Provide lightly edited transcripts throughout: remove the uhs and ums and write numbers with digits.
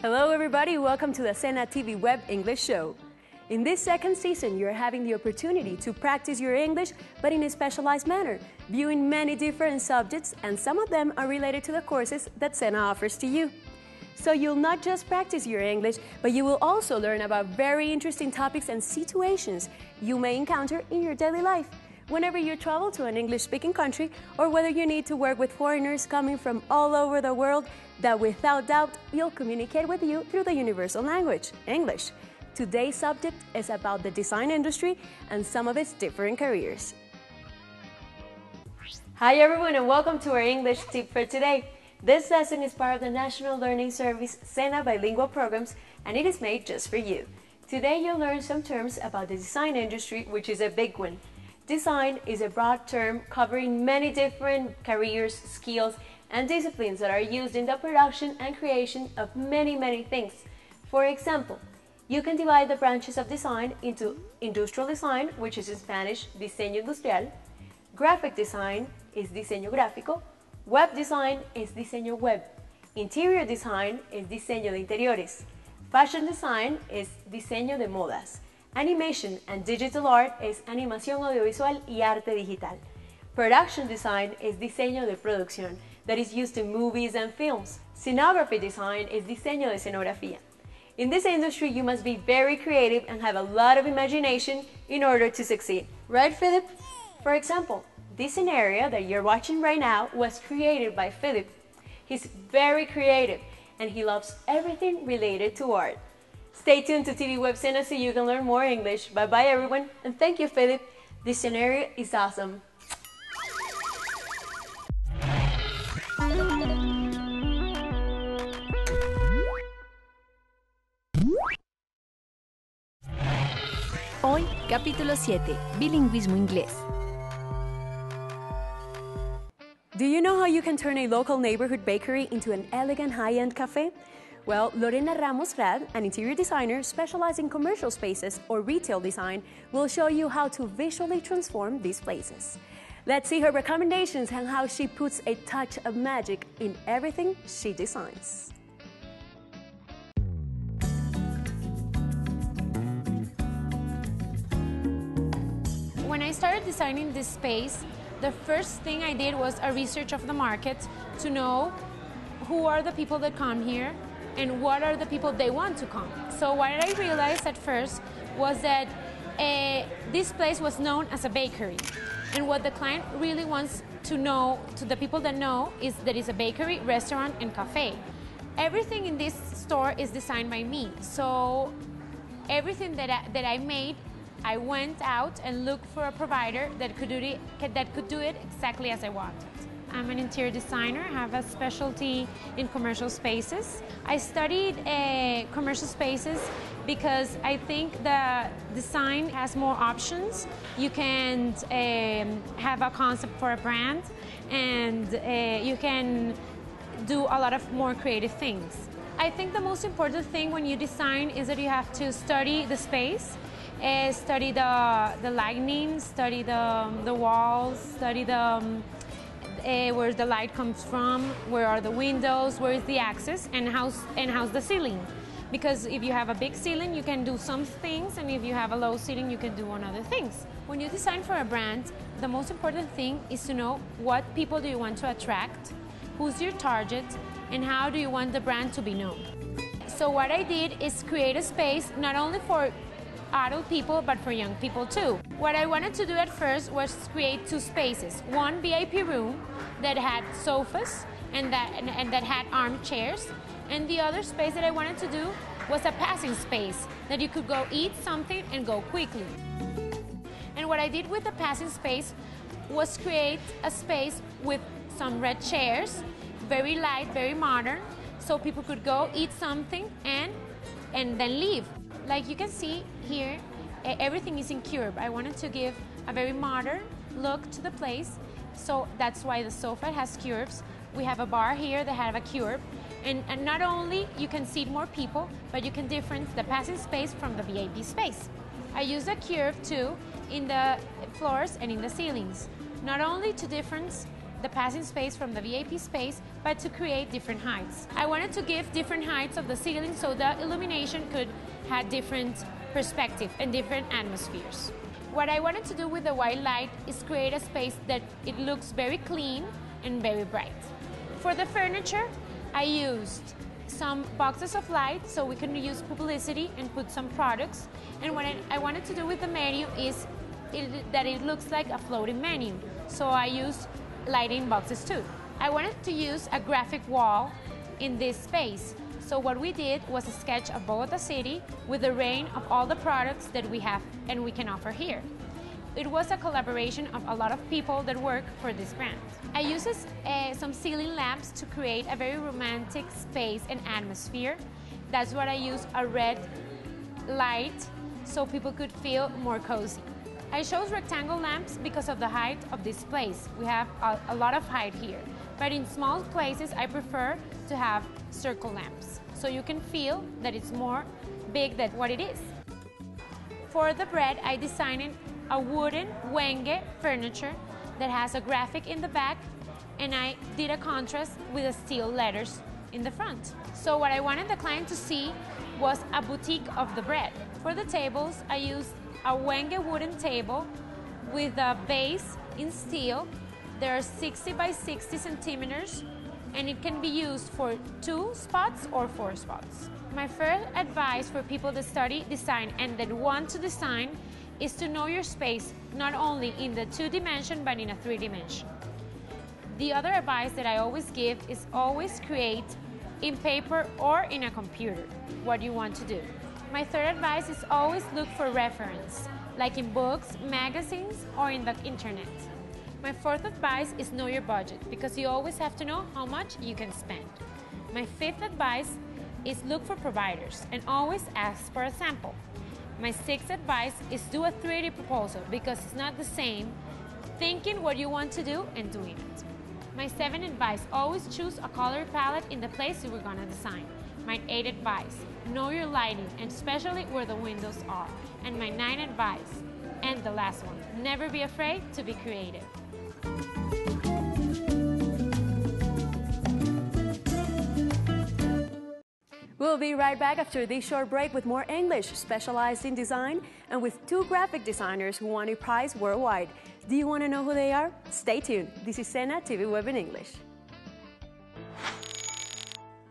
Hello everybody, welcome to the Sena TV Web English Show. In this second season, you're having the opportunity to practice your English, but in a specialized manner, viewing many different subjects, and some of them are related to the courses that Sena offers to you. So you'll not just practice your English, but you will also learn about very interesting topics and situations you may encounter in your daily life, whenever you travel to an English-speaking country, or whether you need to work with foreigners coming from all over the world that without doubt will communicate with you through the universal language, English. Today's subject is about the design industry and some of its different careers. Hi everyone and welcome to our English tip for today. This lesson is part of the National Learning Service Sena Bilingual Programs and it is made just for you. Today you'll learn some terms about the design industry, which is a big one. Design is a broad term covering many different careers, skills, and disciplines that are used in the production and creation of many things. For example, you can divide the branches of design into industrial design, which is in Spanish, diseño industrial. Graphic design is diseño gráfico. Web design is diseño web. Interior design is diseño de interiores. Fashion design is diseño de modas. Animation and digital art es animación audiovisual y arte digital. Production design is diseño de producción, that is used in movies and films. Scenography design is diseño de escenografía. In this industry, you must be very creative and have a lot of imagination in order to succeed. Right, Philip? For example, this scenario that you're watching right now was created by Philip. He's very creative and he loves everything related to art. Stay tuned to TV Web Sena so you can learn more English. Bye-bye everyone, and thank you, Philip. This scenario is awesome. Hoy, capítulo 7, Bilingüísmo Inglés. Do you know how you can turn a local neighborhood bakery into an elegant high-end cafe? Well, Lorena Ramos Rad, an interior designer specialized in commercial spaces or retail design, will show you how to visually transform these places. Let's see her recommendations and how she puts a touch of magic in everything she designs. When I started designing this space, the first thing I did was a research of the market to know who are the people that come here and what are the people they want to come. So what I realized at first was that this place was known as a bakery. And what the client really wants to know, to the people that know, is that it's a bakery, restaurant, and cafe. Everything in this store is designed by me. So everything that I made, I went out and looked for a provider that could do it exactly as I wanted. I'm an interior designer, I have a specialty in commercial spaces. I studied commercial spaces because I think the design has more options. You can have a concept for a brand and you can do a lot of more creative things. I think the most important thing when you design is that you have to study the space, study the lighting, study the walls, study where the light comes from, where are the windows, where is the access, and how's the ceiling. Because if you have a big ceiling, you can do some things, and if you have a low ceiling, you can do other things. When you design for a brand, the most important thing is to know what people do you want to attract, who's your target, and how do you want the brand to be known. So what I did is create a space not only for adult people, but for young people too. What I wanted to do at first was create two spaces. One VIP room that had sofas and that had armchairs, and the other space that I wanted to do was a passing space that you could go eat something and go quickly. And what I did with the passing space was create a space with some red chairs, very light, very modern, so people could go eat something and then leave. Like you can see here, everything is in curve. I wanted to give a very modern look to the place, so that's why the sofa has curves. We have a bar here that have a curve, and not only you can seat more people, but you can difference the passing space from the VIP space. I use a curve too in the floors and in the ceilings, not only to difference the passing space from the VIP space, but to create different heights. I wanted to give different heights of the ceiling so the illumination could have different perspective and different atmospheres. What I wanted to do with the white light is create a space that it looks very clean and very bright. For the furniture, I used some boxes of light so we can use publicity and put some products. And what I wanted to do with the menu is that it looks like a floating menu. So I used lighting boxes too. I wanted to use a graphic wall in this space. So what we did was a sketch of Bogota City with the range of all the products that we have and we can offer here. It was a collaboration of a lot of people that work for this brand. I used some ceiling lamps to create a very romantic space and atmosphere. That's what I used, a red light, so people could feel more cozy. I chose rectangle lamps because of the height of this place. We have a lot of height here, but in small places I prefer to have circle lamps, so you can feel that it's more big than what it is. For the bread, I designed a wooden wenge furniture that has a graphic in the back, and I did a contrast with the steel letters in the front. So what I wanted the client to see was a boutique of the bread. For the tables, I used a wenge wooden table with a base in steel. There are 60 by 60 centimeters, and it can be used for 2 spots or 4 spots. My first advice for people that study design and that want to design is to know your space not only in the 2-dimension but in a 3-dimension. The other advice that I always give is always create in paper or in a computer what you want to do. My third advice is always look for reference, like in books, magazines, or in the internet. My fourth advice is know your budget, because you always have to know how much you can spend. My fifth advice is look for providers and always ask for a sample. My sixth advice is do a 3D proposal, because it's not the same thinking what you want to do and doing it. My seventh advice, always choose a color palette in the place you were gonna design. My eighth advice, know your lighting, and especially where the windows are. And my ninth advice, and the last one, never be afraid to be creative. We'll be right back after this short break with more English, specialized in design, and with 2 graphic designers who won a prize worldwide. Do you want to know who they are? Stay tuned. This is Sena TV Web in English.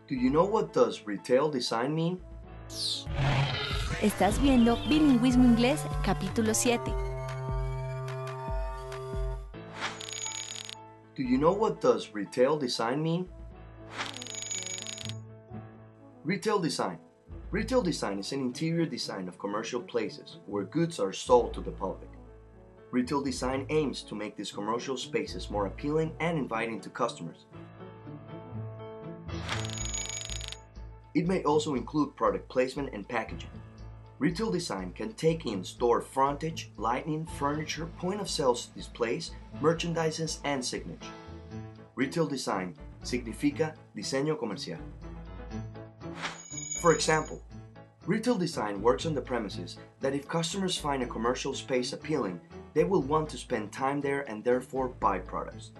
Do you know what does retail design mean? Estás viendo Bilingüísmo Inglés, capítulo 7. Do you know what does retail design mean? Retail design. Retail design is an interior design of commercial places where goods are sold to the public. Retail design aims to make these commercial spaces more appealing and inviting to customers. It may also include product placement and packaging. Retail design can take in store frontage, lighting, furniture, point-of-sale displays, merchandises, and signage. Retail design significa diseño comercial. For example, retail design works on the premises that if customers find a commercial space appealing, they will want to spend time there and therefore buy products.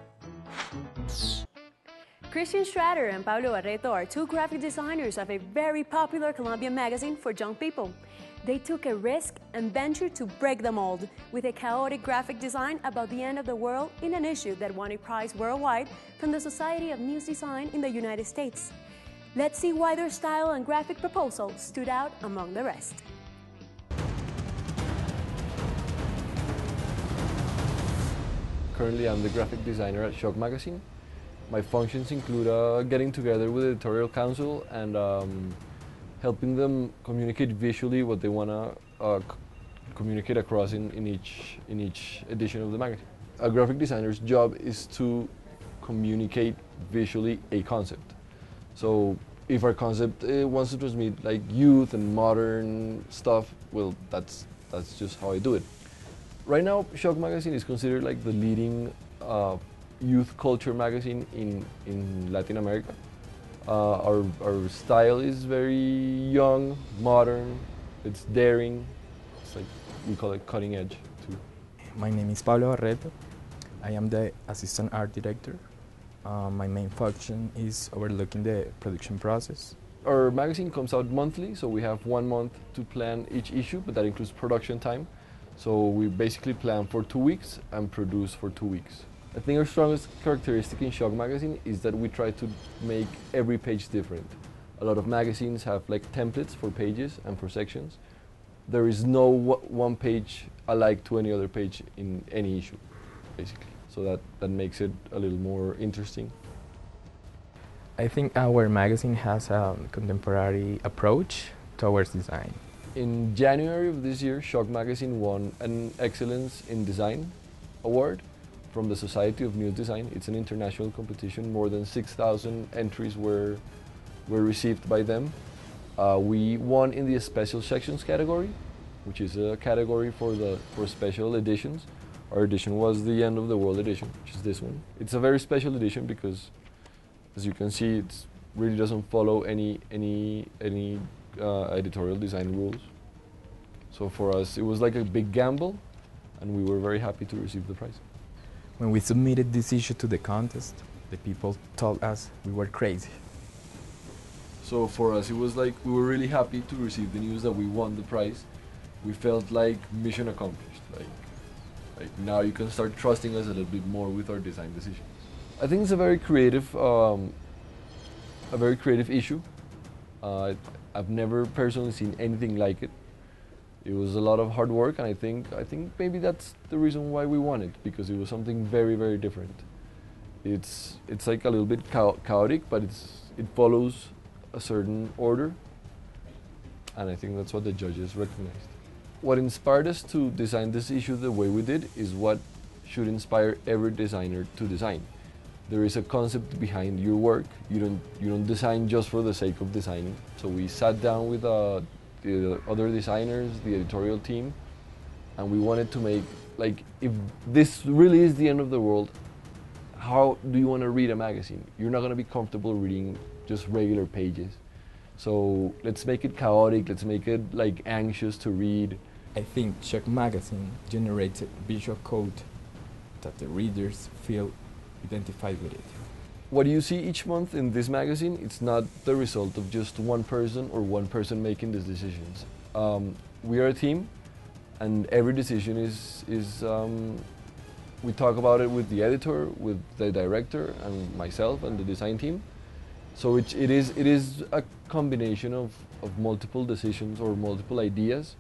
Christian Strader and Pablo Barreto are 2 graphic designers of a very popular Colombian magazine for young people. They took a risk and ventured to break the mold with a chaotic graphic design about the end of the world in an issue that won a prize worldwide from the Society of News Design in the United States. Let's see why their style and graphic proposal stood out among the rest. Currently, I'm the graphic designer at Shock Magazine. My functions include getting together with the editorial council and helping them communicate visually what they want to communicate across in each edition of the magazine. A graphic designer's job is to communicate visually a concept. So if our concept wants to transmit like youth and modern stuff, well, that's just how I do it. Right now, Shock Magazine is considered like the leading youth culture magazine in Latin America. Our style is very young, modern, it's daring. It's like, we call it cutting edge too. My name is Pablo Barreto. I am the assistant art director. My main function is overlooking the production process. Our magazine comes out monthly, so we have 1 month to plan each issue, but that includes production time. So we basically plan for 2 weeks and produce for 2 weeks. I think our strongest characteristic in Shock Magazine is that we try to make every page different. A lot of magazines have like templates for pages and for sections. There is no one page alike to any other page in any issue, basically. So that makes it a little more interesting. I think our magazine has a contemporary approach towards design. In January of this year, Shock Magazine won an Excellence in Design award from the Society of New Design. It's an international competition. More than 6,000 entries were received by them. We won in the special sections category, which is a category for special editions. Our edition was the End of the World edition, which is this one. It's a very special edition because, as you can see, it really doesn't follow any editorial design rules. So for us, it was like a big gamble, and we were very happy to receive the prize. When we submitted this issue to the contest, the people told us we were crazy. So for us, it was like we were really happy to receive the news that we won the prize. We felt like mission accomplished. Like now you can start trusting us a little bit more with our design decisions. I think it's a very creative issue. I've never personally seen anything like it. It was a lot of hard work, and I think maybe that's the reason why we won it, because it was something very, very different. It's like a little bit chaotic, but it follows a certain order, and I think that's what the judges recognized. What inspired us to design this issue the way we did is what should inspire every designer to design. There is a concept behind your work. You don't design just for the sake of designing. So we sat down with the other designers, the editorial team, and we wanted to make, like, if this really is the end of the world, how do you want to read a magazine? You're not going to be comfortable reading just regular pages. So let's make it chaotic, let's make it like anxious to read. I think Shock Magazine generates a visual code that the readers feel identified with it. What you see each month in this magazine, it's not the result of just one person making these decisions. We are a team, and every decision is we talk about it with the editor, with the director, and myself and the design team. So it is a combination of multiple decisions or multiple ideas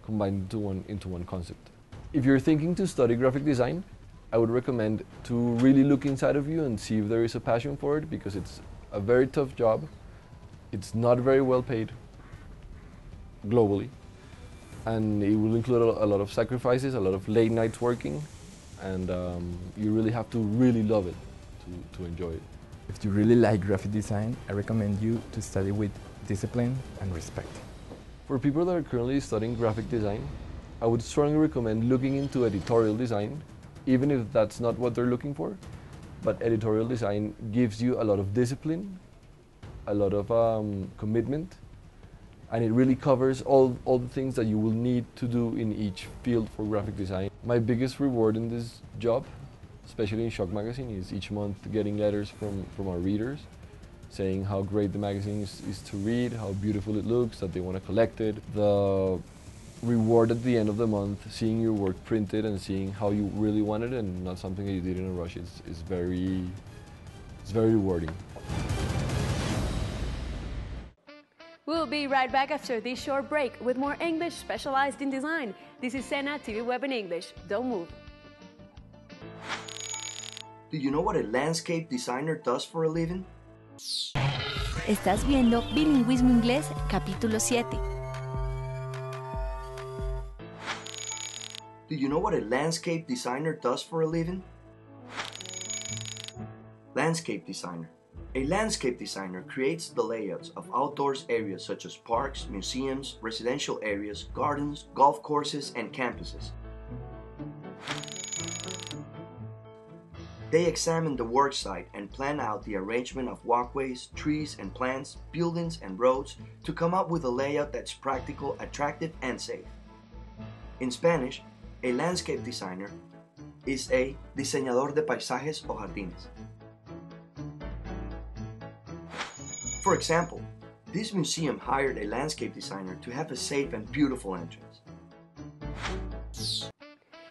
combined into one concept. If you're thinking to study graphic design, I would recommend to really look inside of you and see if there is a passion for it, because it's a very tough job. It's not very well paid globally, and it will include a lot of sacrifices, a lot of late nights working, and you really have to really love it to enjoy it. If you really like graphic design, I recommend you to study with discipline and respect. For people that are currently studying graphic design, I would strongly recommend looking into editorial design, even if that's not what they're looking for. But editorial design gives you a lot of discipline, a lot of commitment, and it really covers all the things that you will need to do in each field for graphic design. My biggest reward in this job, especially in Shock Magazine, is each month getting letters from our readers saying how great the magazine is to read, how beautiful it looks, that they want to collect it. The reward at the end of the month, seeing your work printed and seeing how you really want it and not something that you did in a rush, is very rewarding. We'll be right back after this short break with more English specialized in design. This is Sena TV Web in English. Don't move. Do you know what a landscape designer does for a living? Estás viendo Bilingüísmo Inglés, capítulo 7. Do you know what a landscape designer does for a living? Landscape designer. A landscape designer creates the layouts of outdoors areas such as parks, museums, residential areas, gardens, golf courses, and campuses. They examine the worksite and plan out the arrangement of walkways, trees and plants, buildings and roads to come up with a layout that's practical, attractive, and safe. In Spanish, a landscape designer is a diseñador de paisajes o jardines. For example, this museum hired a landscape designer to have a safe and beautiful entrance.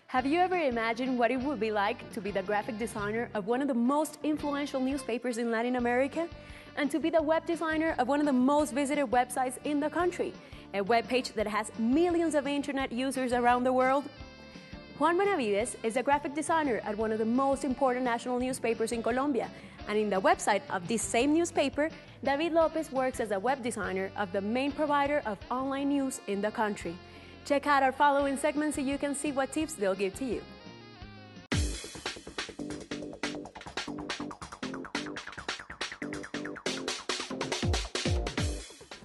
Have you ever imagined what it would be like to be the graphic designer of one of the most influential newspapers in Latin America? And to be the web designer of one of the most visited websites in the country, a web page that has millions of internet users around the world? Juan Benavides is a graphic designer at one of the most important national newspapers in Colombia, and in the website of this same newspaper, David Lopez works as a web designer of the main provider of online news in the country. Check out our following segment so you can see what tips they'll give to you.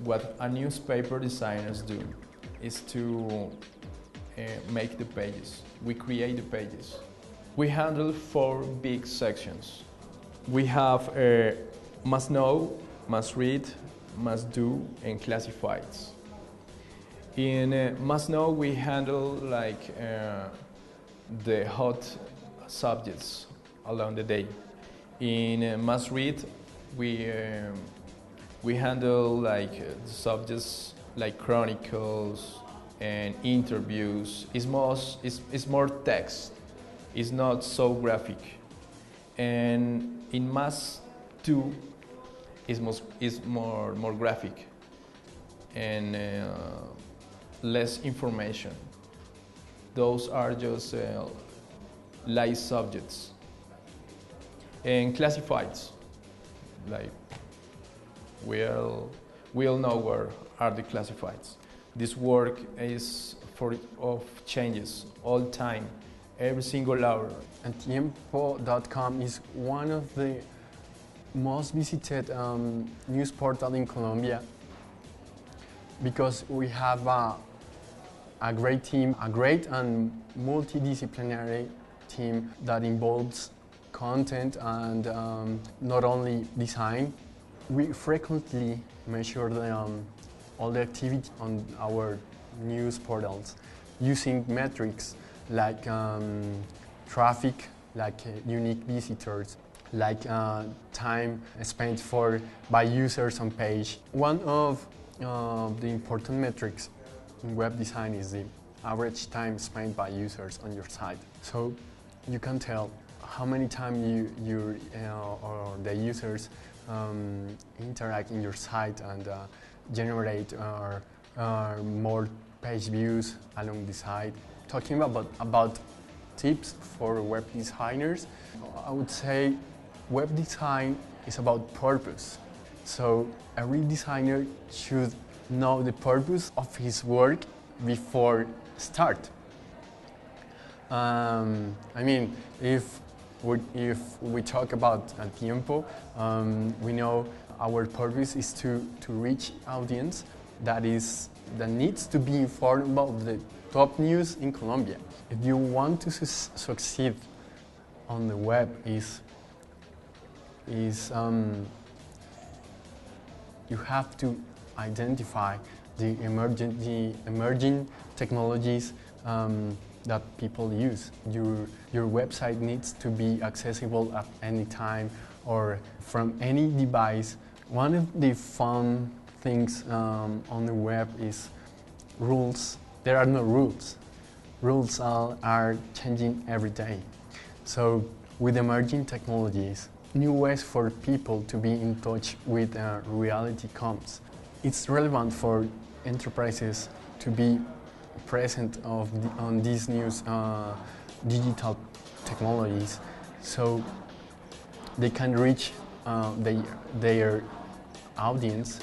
What a newspaper designers do is to make the pages. We create the pages. We handle 4 big sections. We have must know, must read, must do, and classifieds. In must know, we handle like the hot subjects along the day. In must read, we handle like subjects like chronicles and interviews. It's more text. It's not so graphic. And in must do, is more graphic and less information. Those are just light subjects. And classifieds, like we'll know where are the classifieds. This work is of changes all time, every single hour. And Tiempo.com is one of the most visited news portal in Colombia because we have a great team, a great and multidisciplinary team that involves content and not only design. We frequently measure all the activity on our news portals using metrics like traffic, like unique visitors, like time spent by users on page. One of the important metrics in web design is the average time spent by users on your site. So you can tell how many times or the users interact in your site and generate more page views along the site. Talking about tips for web designers, I would say web design is about purpose. So every designer should know the purpose of his work before start. I mean, if we talk about El Tiempo, we know our purpose is to reach audience that needs to be informed about the top news in Colombia. If you want to succeed on the web, you have to identify the emerging technologies that people use. Your website needs to be accessible at any time or from any device. One of the fun things on the web is rules. There are no rules. Rules are changing every day. So with emerging technologies, new ways for people to be in touch with reality comes. It's relevant for enterprises to be present on these new digital technologies so they can reach their audience.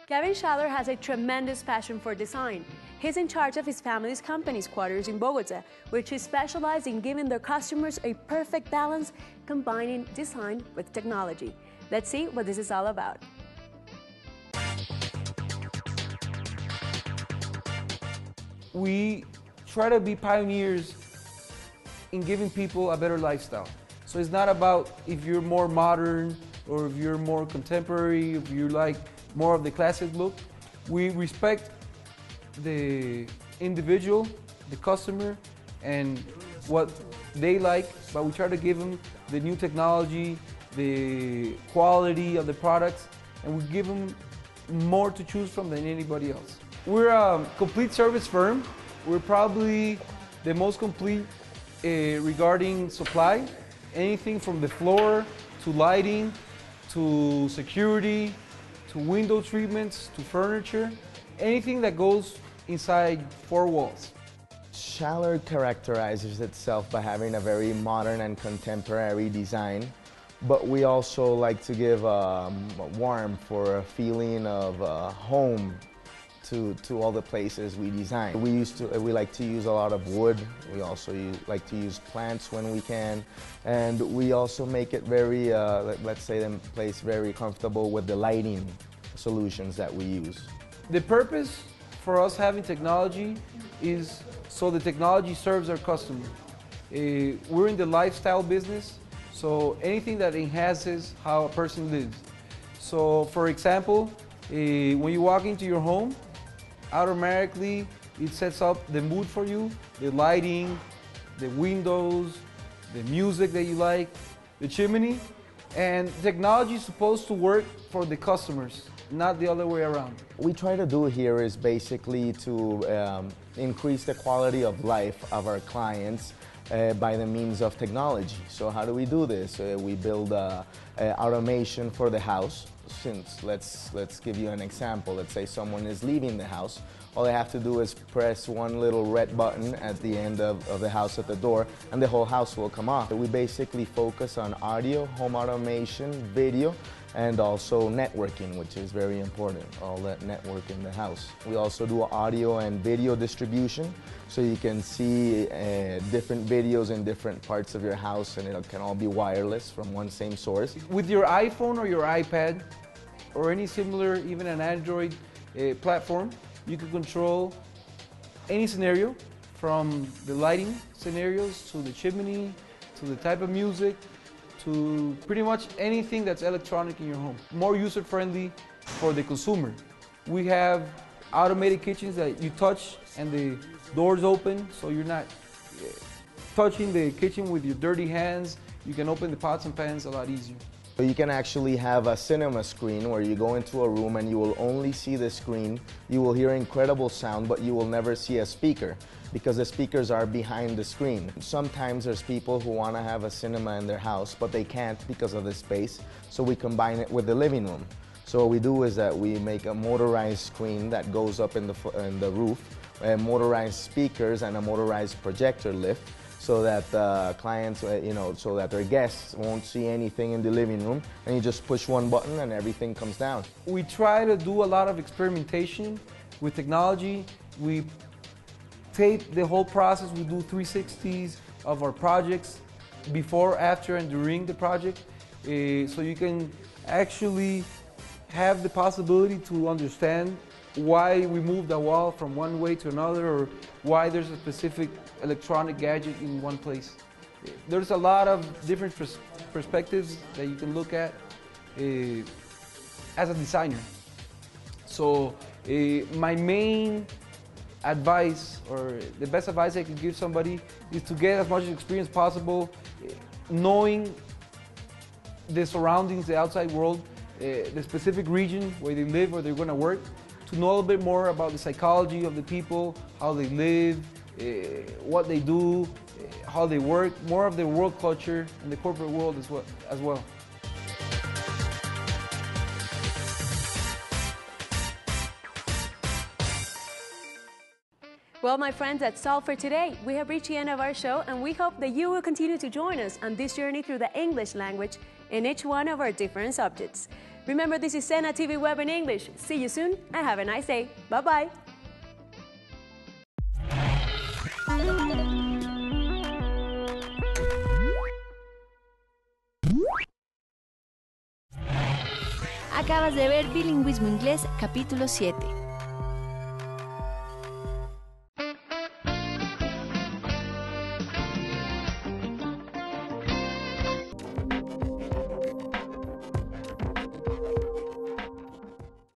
Gavin Schaller has a tremendous passion for design. He's in charge of his family's company's quarters in Bogota, which is specialized in giving their customers a perfect balance, combining design with technology. Let's see what this is all about. We try to be pioneers in giving people a better lifestyle. So it's not about if you're more modern or if you're more contemporary, if you like more of the classic look. We respect the individual, the customer, and what they like, but we try to give them the new technology, the quality of the products, and we give them more to choose from than anybody else. We're a complete service firm. We're probably the most complete regarding supply. Anything from the floor to lighting, to security, to window treatments, to furniture, anything that goes inside four walls. Schaller characterizes itself by having a very modern and contemporary design, but we also like to give warmth or a feeling of home to all the places we design. We like to use a lot of wood. We also like to use plants when we can, and we also make it very, let's say, the place very comfortable with the lighting solutions that we use. The purpose for us having technology is so the technology serves our customer. We're in the lifestyle business, so anything that enhances how a person lives. So, for example, when you walk into your home, automatically it sets up the mood for you, the lighting, the windows, the music that you like, the chimney, and technology is supposed to work for the customers, not the other way around. What we try to do here is basically to increase the quality of life of our clients by the means of technology. So how do we do this? We build automation for the house. Since let's give you an example. Let's say someone is leaving the house. All they have to do is press one little red button at the end of the house at the door, and the whole house will come off. We basically focus on audio, home automation, video, and also networking, which is very important, all that network in the house. We also do audio and video distribution, so you can see different videos in different parts of your house, and it can all be wireless from one same source. With your iPhone or your iPad, or any similar, even an Android platform, you can control any scenario, from the lighting scenarios to the chimney, to the type of music, to pretty much anything that's electronic in your home. More user-friendly for the consumer. We have automated kitchens that you touch and the doors open, so you're not touching the kitchen with your dirty hands. You can open the pots and pans a lot easier. So you can actually have a cinema screen where you go into a room and you will only see the screen. You will hear incredible sound, but you will never see a speaker because the speakers are behind the screen. Sometimes there's people who want to have a cinema in their house, but they can't because of the space, so we combine it with the living room. So what we do is that we make a motorized screen that goes up in the roof, motorized speakers and a motorized projector lift, so that clients, so that their guests won't see anything in the living room, and you just push one button and everything comes down. We try to do a lot of experimentation with technology. We tape the whole process. We do 360s of our projects before, after, and during the project, so you can actually have the possibility to understand why we moved a wall from one way to another, or why there's a specific electronic gadget in one place. There's a lot of different perspectives that you can look at as a designer. So my main advice, or the best advice I could give somebody, is to get as much experience possible, knowing the surroundings, the outside world, the specific region where they live, where they're going to work, to know a little bit more about the psychology of the people, how they live, what they do, how they work, more of the world culture and the corporate world as well. Well, my friends, that's all for today. We have reached the end of our show, and we hope that you will continue to join us on this journey through the English language in each one of our different subjects. Remember, this is Sena TV Web in English. See you soon, and have a nice day. Bye-bye. Acabas de ver Bilingüísmo Inglés, capítulo 7.